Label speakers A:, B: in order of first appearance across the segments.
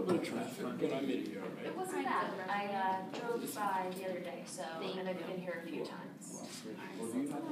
A: bit of traffic, but I made it here,
B: It
A: right?
B: wasn't bad. I drove by the other day, and I've been here a few times.
A: Well, do you have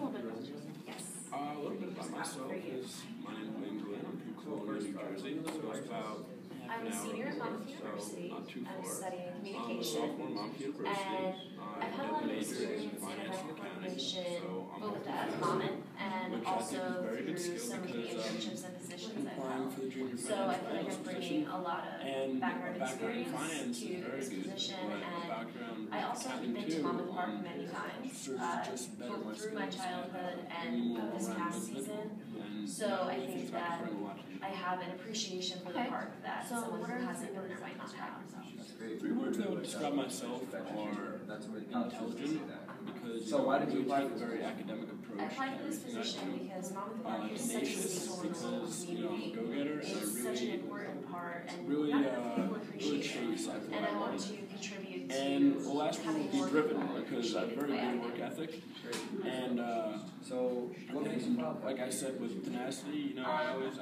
B: Yes.
A: a little bit about myself is my name is Wayne Glenn. I'm from Columbia, New Jersey. So it's about half
B: I'm
A: an
B: a
A: hour
B: senior at
A: from
B: Monmouth
A: here, so
B: University.
A: not too
B: I'm
A: far.
B: studying
A: I'm a
B: communication,
A: sophomore at Monmouth University.
B: and
A: I
B: I've had a
A: have
B: lot
A: a
B: of
A: major in
B: experience in
A: finance
B: event
A: and accounting,
B: coordination,
A: so I'm
B: both
A: hoping
B: at
A: for
B: Monmouth and
A: which I think
B: also
A: is a very good
B: through
A: skill
B: some of the
A: because
B: internships and positions I've
A: applying
B: held.
A: for the junior
B: So I
A: finance
B: feel like
A: analyst
B: I'm
A: position.
B: bringing a lot of
A: And
B: background
A: a background in
B: experience
A: finance
B: to
A: is very
B: this
A: good,
B: position,
A: but a
B: and
A: background in
B: I also have
A: accounting
B: been to
A: too
B: Monmouth Park many times,
A: serves to just better my
B: both through my
A: skills
B: childhood and
A: more
B: this
A: around
B: past
A: Lisbon.
B: season.
A: And
B: So
A: that
B: I
A: really
B: think
A: feels like
B: that
A: a friend watching.
B: I have an appreciation for the
C: Okay.
B: park that
C: So
B: someone
C: what
B: who
C: are
B: hasn't
C: the
B: been there might not have.
A: Three words I would describe myself are intelligent, because
D: So why did you
A: we
D: apply
A: take
D: for
A: a
D: this
A: very
D: position?
A: academic
B: I
A: approach
B: applied
A: to
B: for this
A: everything I
B: position
A: do.
B: because Monmouth Park is such a
A: Tenacious
B: staple in the
A: because, I'm a
B: community.
A: go-getter and I
B: It's such an
A: really,
B: important part, and
A: really,
B: not enough people
A: really
B: appreciate
A: chase
B: it.
A: after
B: And
A: what
B: I
A: I
B: want
A: want.
B: to contribute to
A: And the last one
B: having
A: would be
B: more
A: driven,
B: people
A: because I have
B: appreciate
A: very
B: the way I
A: good
B: do.
A: work ethic. And
D: So what makes you qualify?
A: like I said, with tenacity, you know, I always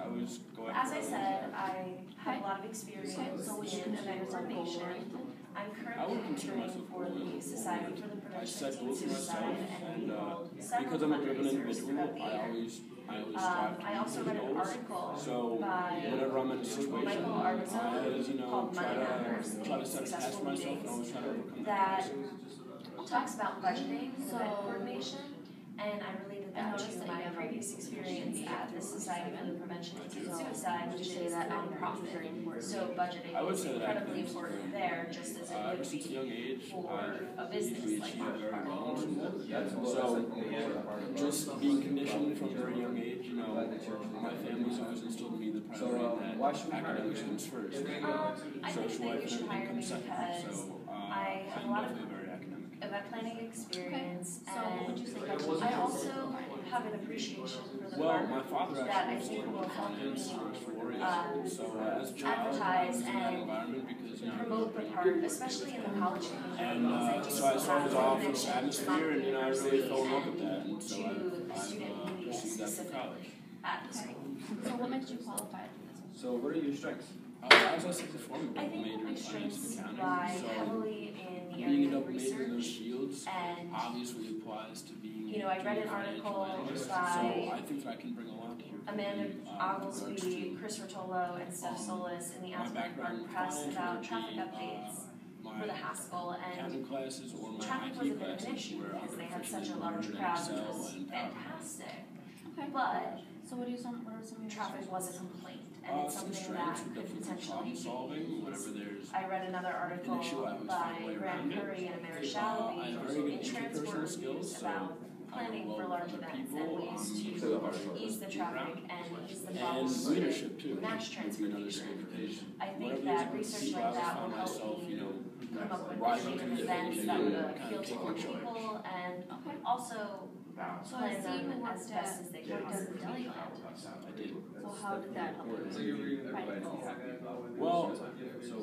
A: go
B: As
A: after
B: I
A: it.
B: said, I have a lot of experience in event coordination. I'm
A: I would
B: currently
A: consider
B: interning
A: myself
B: for the Society for the
A: I
B: Prevention
A: set
B: of Teen
A: goals for
B: Suicide,
A: myself,
B: and
A: and
B: we hold several
A: because I'm a driven
B: fundraisers
A: individual,
B: throughout the
A: I
B: year.
A: always strive to
B: I also
A: meet
B: read an
A: goals.
B: article
A: So
B: by
A: whenever I'm in a situation,
B: Michael
A: I
B: Arvizo
A: always, you know,
B: called
A: try
B: Money Matters,
A: to set a task for myself and always try to overcome
B: that
A: that.
B: talks about budgeting and
C: So-
B: event coordination, and I related
C: I
B: that
C: noticed
B: to
C: that
B: my
C: you have
B: previous experience at the Society for the Prevention of Teen
C: So,
B: Suicide,
C: would
B: which
C: you say
B: is a
C: that
B: nonprofit. So budgeting
A: I would
B: is
A: say that
B: incredibly
A: academics is
B: important
A: very
B: there, just as it
A: Ever
B: would
A: since a
B: be
A: young age,
B: for a
A: I've
B: business
A: usually
B: like
A: achieved very
B: Monmouth
A: well.
B: Park.
A: So just being conditioned from a very young age, you know, my family's always instilled in me the priority
D: why
A: that
D: should we hire
A: academics
D: you?
A: comes first.
B: I think
A: Social
B: that
A: life
B: you should
A: and
B: hire
A: everything
B: me
A: comes second.
B: because
A: So
B: I have a
A: I'm
B: lot of
A: definitely very academic.
B: event planning experience,
C: So what would you say that
B: and I also have an appreciation for the
A: Well,
B: park
A: my father
B: that I
A: actually
B: think will
A: was
B: help
A: finance
B: me
A: before he so as a child, I
B: advertise
A: was in that
B: and
A: environment because, you know,
B: promote the park, especially in the college community,
A: and
B: because I do
A: so I saw
B: have
A: his
B: a
A: office
B: connection to
A: atmosphere, and you know, I really
B: University
A: fell in love with
B: and
A: that, and so
B: to
A: I've
B: student media
A: pursued that for
B: specifically
A: college.
B: at the school.
C: So what makes you qualified for this one?
D: So what are your strengths?
A: As I said before, I'm a
B: I
A: double
B: think
A: major
B: my
A: in finance
B: strengths
A: and
B: lie
A: accounting, so
B: heavily in the
A: being a
B: area of
A: double major in those
B: research,
A: fields
B: and
A: obviously applies to being
B: you know, I read
A: a
B: an
A: financial
B: article
A: analyst,
B: by
A: so I think that I can bring a lot here.
B: Amanda
A: regards
B: Oglesby,
A: to
B: Chris Rotolo, and Steph Solis in the
A: my
B: Asbury
A: background
B: Park
A: in
B: Press
A: finance,
B: about
A: whether
B: traffic
A: it be,
B: updates
A: my
B: for the Haskell, and
A: accounting classes or my
B: traffic
A: IT
B: was a bit of an
A: classes
B: issue
A: where I'm
B: because they had
A: proficient
B: such a
A: in
B: large
A: Word and
B: crowd, which
A: Excel
B: was
A: and
B: fantastic.
C: Okay.
B: But
C: So what are some of your
B: traffic was a complaint, and it's
A: some
B: something that
A: strengths would
B: could
A: definitely be
B: potentially
A: problem solving whenever
B: be.
A: there's
B: I read another article
A: an issue, I always
B: by
A: find a way
B: Graham
A: around it.
B: Curry and Amara
A: I have
B: Shalaby
A: very good
B: in
A: interpersonal
B: Transport
A: skills,
B: Reviews
A: so
B: about
A: I
B: planning
A: work
B: for
A: well
B: large
A: with other
B: events
A: people,
B: and ways to ease the traffic and ease the
A: and
B: problems
A: leadership too.
B: mass
A: would be another
B: transportation.
A: skill to take.
B: I think
A: Whatever
B: that
A: these
B: research
A: people,
B: like
A: I
B: that
A: always
B: will
A: find
B: help
A: myself,
B: me
A: you know,
B: come up with
A: rising
B: creative
A: to the
B: events
A: occasion
B: that
A: and
B: will
A: kind
B: appeal
A: of
B: to
A: take
B: more
A: control.
B: people and
C: Okay.
B: also
C: So I
B: plan
C: see you
B: them
C: worked
B: as best as they
C: you worked as
B: can.
C: a delegate.
A: I did.
C: So how did that help you?
D: So you're reading
C: Right.
A: Well,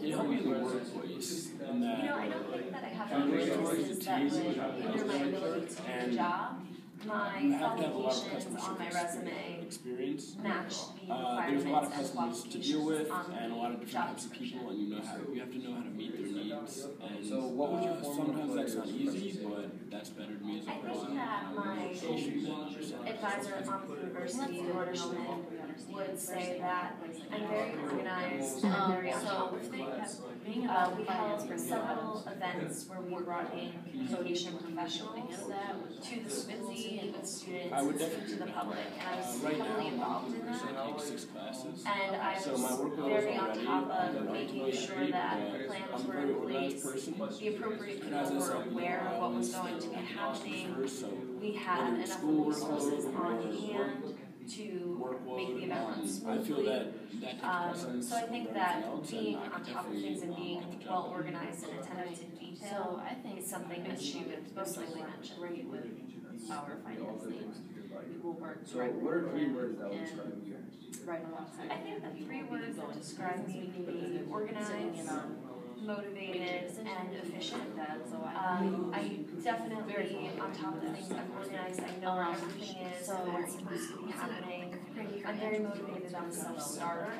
A: it helped me in the workplace in that
B: You know, I don't think that I have
A: I'm
B: any
A: very
B: resources that would
A: team,
B: hinder my ability to do the
A: and
B: job. My
A: you have to have a lot of
B: qualifications
A: customer
B: on my
A: service
B: resume
A: experience.
B: match the
A: There's a lot of
B: requirements and
A: customers to deal with,
B: qualifications on
A: and a lot of
B: the
A: different
B: job
A: types of
B: description.
A: people, and you have to know how to meet their needs. And
D: So what would your former
A: sometimes that's not
D: employer's
A: easy,
D: say?
A: but that's better to me as a
B: I think
A: person.
B: that my
A: Patient than understanding.
B: advisor at Monmouth University, Lorna Schmidt, would say that I'm very organized and I'm very on top of things.
C: Being
B: We held several events where we brought in communication professionals to the school to meet with students,
A: I would
B: to
A: definitely
B: the public, and I was
A: right now,
B: heavily
A: I'm
B: involved in
A: I
B: that.
A: take 6 classes.
B: And I
A: So my
B: was
A: workload
B: very
A: is
B: on
A: already
B: top of
A: not
B: making
A: really
B: sure
A: great,
B: that
A: but
B: plans
A: I'm a
B: were
A: very
B: in
A: organized
B: place,
A: person.
B: the appropriate
A: And as I
B: people were
A: said, you know,
B: aware
A: I
B: of what was
A: always
B: going to be
A: think
B: happening.
A: first, so
B: We had
A: whether
B: enough
A: school
B: resources
A: workload
B: on
A: or
B: hand to
A: workload,
B: make the event run
A: I feel
B: smoothly.
A: that takes precedence
B: So I think
A: over
B: that
A: everything else,
B: being
A: and I
B: on
A: could
B: top of
A: definitely,
B: things and being
A: get the job
B: well
A: done.
B: organized and attentive to
C: So
B: detail
C: I think
B: is something that she would most likely mention.
C: great with our finance leads. We will work
D: So
C: directly
D: what are
C: with
D: 3
C: them
D: words that would
C: and
D: describe you?
C: right alongside.
B: I think the 3 words that describe me would be organized, motivated, and efficient. I definitely on top of things I'm organized. I know where everything is and what's supposed to be happening. I'm very motivated. I'm a self-starter.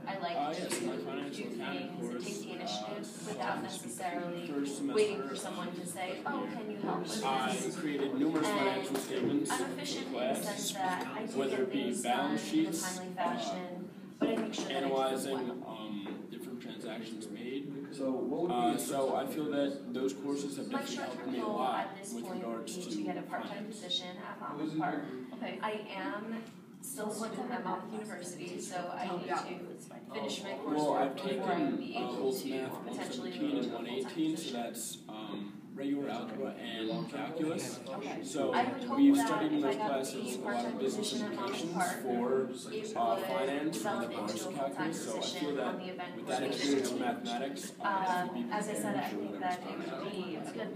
B: I like
A: Yes, my finance financial
B: do
A: accounting
B: things and
A: course,
B: take the initiative without necessarily
A: first
B: waiting
A: semester.
B: for someone to say, oh, can you help with
A: I
B: this?
A: created numerous
B: And
A: financial statements
B: I'm
A: for
B: efficient in the
A: class,
B: sense that I do
A: whether
B: get
A: it be
B: things done
A: balance
B: in a
A: sheets,
B: timely fashion, but I make sure that I do them
A: analyzing
B: well.
A: different transactions made.
D: So what would be?
A: So I feel that those courses have
B: My
A: definitely helped
B: short-term
A: me a
B: goal
A: lot
B: at this
A: with
B: point would
A: regards
B: be to get a part-time
A: finance.
B: position at Monmouth Park.
C: Okay.
B: I am still a student at Monmouth University, so I need to finish my
A: Well, I've
B: coursework before I would be
A: taken
B: able
A: both
B: to
A: math
B: potentially
A: 117
B: move
A: and
B: to a full-time
A: 118, so
B: position.
A: that's regular algebra and calculus.
B: Okay.
A: So
B: I would hope
A: we've
B: that
A: studied in
B: if I
A: those
B: got
A: classes
B: the
A: a lot
B: part-time
A: of business
B: position at Monmouth
A: implications
B: Park,
A: for
B: it would
A: finance and
B: develop
A: the
B: into a
A: bonus
B: full-time
A: calculus. So I feel
B: position
A: that
B: on the event
A: with that
B: coordinator
A: experience in
B: team.
A: mathematics, I would be
B: As I said, I
A: prepared
B: think
A: for
B: that it
A: whatever's
B: would be a good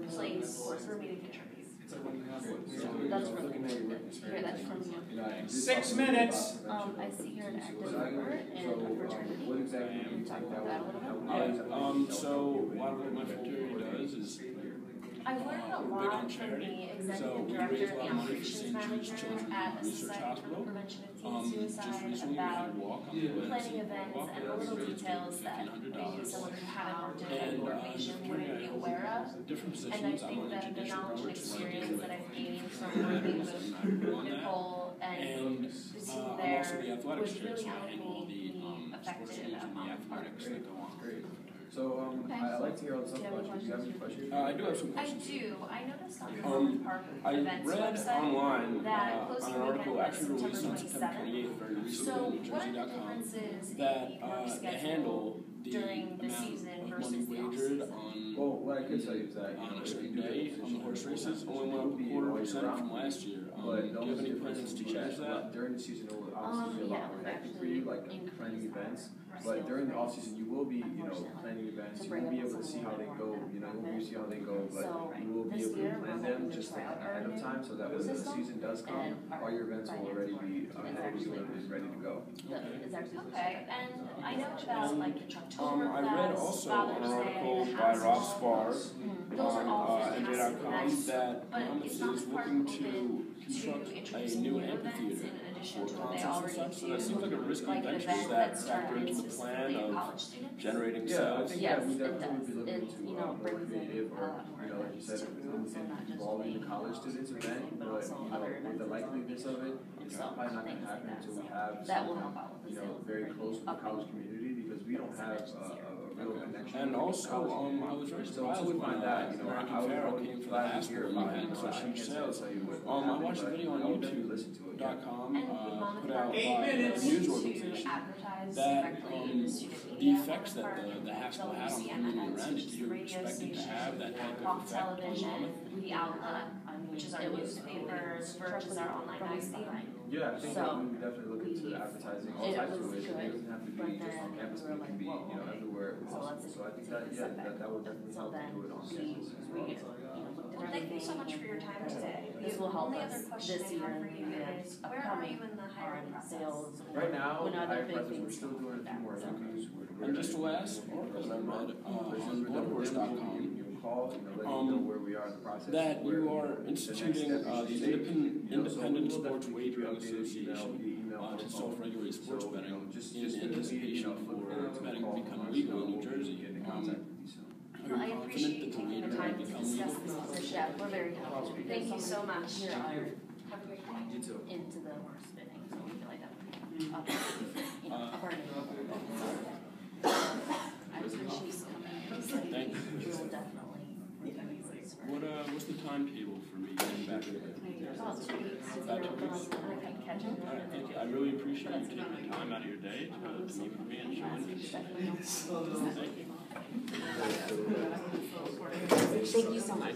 B: place for me to contribute.
C: That's really good to hear that from you.
D: 6 minutes.
C: I see you're an active member in a fraternity.
D: What exactly
C: Can you talk about that a little bit?
A: Yeah, so a lot of what my fraternity does is
B: I learned a
A: we're big on
B: lot from
A: charity.
B: the
A: So
B: executive
A: we
B: director
A: raise a
B: and
A: lot
B: the
A: of money for
B: operations
A: St. Jude's
B: manager
A: Children's
B: at the
A: Research
B: Society for the
A: Hospital.
B: Prevention of Teen
A: Just
B: Suicide
A: recently we had
B: about
A: a walk on the
B: planning
A: Wednesday
B: events
A: walk
B: and the
A: that
B: little
A: raised
B: details that maybe
A: $1,500.
B: someone who hadn't worked in
A: And
B: an organization wouldn't be aware of.
A: different
B: And I
A: positions. I'm
B: think
A: on
B: that the
A: education
B: knowledge and
A: board, so I deal
B: experience
A: with
B: that I've gained from working with Nicole and
A: and
B: the team
A: I'm
B: there
A: also the athletics
B: would
A: chair,
B: really
A: so I
B: help
A: handle all
B: me
A: the
B: be
A: sports
B: effective
A: teams
B: at
A: and the
B: Monmouth Park.
A: athletics that go on.
D: Great. So I like to hear all this stuff about you. Do you have any questions?
A: I do have some
B: I
A: questions.
B: do. I noticed on the Monmouth Park
A: I
B: events
A: read
B: website
A: online
B: that
A: on
B: closing
A: an article
B: weekend
A: actually
B: was
A: released on
B: September
A: September 28th, very
B: So
A: recently,
B: what are the
A: NewJersey.com,
B: differences in
A: that
B: the work
A: they
B: schedule
A: handle the
B: during the
A: amount
B: season
A: of
B: versus
A: money
B: the
A: wagered
B: off-season?
A: on
D: Well, what I could tell you is that
A: on a
D: if you
A: certain
D: do get a
A: day on
D: position
A: the horse
D: in
A: races
D: full-time
A: only
D: position,
A: went up
D: you'll be all year
A: 0.25%
D: round.
A: from last year.
D: But
A: Do you have any
D: those
A: plans to change that?
D: during the season, it will obviously be a
C: Yeah,
D: lot more
C: we've
D: hectic for you, like
C: actually
D: planning events.
C: increased
D: But
C: our
D: during the
C: sales
D: off season, you will be,
C: unfortunately,
D: planning events.
C: to
D: You
C: bring
D: will be
C: in
D: able to see how they go. You know, you will see how they go, but
C: So,
D: you will be
C: this
D: able to
C: year,
D: plan
C: we're
D: them
C: hoping to
D: just
C: try out our
D: ahead of
C: new
D: time, so that when the
C: system,
D: season does come,
C: and our
D: all your events will already be
C: finance
D: ahead of
C: board
D: you
C: is
D: and ready to go.
C: Is actually
B: Okay, and I know about like October
A: I read also on an
B: Father's Day,
A: article
B: the
A: by Rob
B: House
A: Spar
B: Those are all
A: on
B: fantastic
A: NJ.com
B: events,
A: that
B: but
A: Monmouth
B: is
A: is
B: Monmouth Park
A: looking
B: open
A: to
B: to
A: construct a
B: introducing
A: new
B: new events
A: amphitheater
B: in addition
A: for
B: to what they
A: concerts and
B: already
A: such. So that
B: do?
A: seems like a risky
B: Like an
A: venture
B: event
A: that
B: that's
A: factor into the
B: targeted
A: plan
B: specifically at
A: of
B: college students?
A: generating
D: Yeah, I
A: sales.
D: think
C: Yes,
D: we
C: it
D: definitely
C: does.
D: would be looking
C: It,
D: to
C: you know,
D: more
C: brings in
D: creative
C: a
D: or,
C: lot more
D: like you said,
C: students, so not just
D: involving the
C: being
D: college students event,
C: but
D: but
C: also other
D: with
C: events
D: the
C: as well.
D: likeliness of it, it's
C: So,
D: probably not
C: things
D: gonna happen
C: like that.
D: until we
C: So
D: have
C: that will
D: someone,
C: help out with the sales.
D: very
C: and
D: close with the
C: upping
D: college community, because we don't have a real connection.
A: And
D: with the
A: also,
D: college
A: I
D: community.
A: was very
D: So
A: surprised
D: until we
A: when
D: find that,
A: American
D: I
A: Pharaoh
D: would
A: came for the
D: glad to
A: Aspen
D: hear
A: and
D: about
A: had
D: it.
A: such
D: I
A: huge
D: can't
A: sales.
D: tell you what
A: I
D: happened,
A: watched a
D: but
A: video on
D: I would definitely listen to it. Yeah.
A: YouTube.com
B: And would Monmouth
A: put out
B: Park
A: by
B: be
A: a
B: willing
A: news
B: to
A: organization
B: advertise
A: that
B: directly in the student
A: the
B: media at
A: effects
B: Monmouth
A: that
B: Park?
A: the Haskell had on the
B: WCMFX,
A: community around
B: which
A: it,
B: is
A: do
B: the
A: you
B: radio
A: expect it to
B: station,
A: have that type
B: Hawk
A: of effect on
B: Television,
A: Monmouth?
B: The Outlet, which is our
C: it was
B: newspaper, Verge is our online magazine.
D: Yeah, I think
C: So,
D: that we would definitely look into advertising all
C: it
D: types
C: was
D: of ways. It
C: good,
D: doesn't have to
C: but
D: be just
C: then
D: on campus,
C: we
D: but
C: were
D: it can be,
C: like, well,
D: everywhere
C: so
D: possible.
C: let's
D: So I think
C: take
D: that,
C: a
D: yeah,
C: step back.
D: that would definitely
C: So
D: help
C: then
D: do it on
C: we,
D: campus as well.
C: looked at
B: Well, thank you so much for your time today.
C: This
B: The
C: will help
B: only
C: us
B: other question
C: this
B: I
C: year
B: have for
C: and
B: you
C: the year
B: is, where are you in the hiring
C: on
B: process?
C: sales.
D: Right now,
C: when other
D: hiring
C: big
D: process, we're
C: things
D: still
C: come
D: doing a few
C: back.
D: more
C: So,
D: interviews.
A: And just the last article that I read on bloodhorse.com
D: Call, let you know where we are in the process.
A: that
D: where,
A: you are
D: the next
A: instituting
D: step we
A: these
D: should take.
A: independent
D: So we'll
A: sports
D: definitely keep you
A: wagering
D: updated,
A: association
D: phone
A: to
D: call.
A: self-regulate sports
D: So,
A: betting
D: just
A: in
D: just
A: anticipation
D: look
A: for
D: forward to
A: betting
D: the call
A: to become
D: from us,
A: legal in
D: we'll
A: New Jersey.
D: get in contact with you soon.
A: Are
B: Well, I
A: you
B: appreciate
A: confident
B: you
A: that the
B: taking the
A: wager
B: time
A: will
B: to
A: become
B: discuss
A: legal?
B: this position.
C: Yeah, we're very happy.
B: Thank you so much.
C: Here are
B: Have a great day.
D: You too.
C: into the horse spinning, so we feel like that up, up our name. I appreciate you coming.
A: Thank you.
C: We will definitely review this for.
A: What's the timetable for me getting back to it?
C: About 2 weeks.
A: About 2 weeks.
C: And I can catch up.
A: All right, thank you. I really appreciate you taking the time out of your day to meet with me and show interest. Thank you.
C: Thank you so much.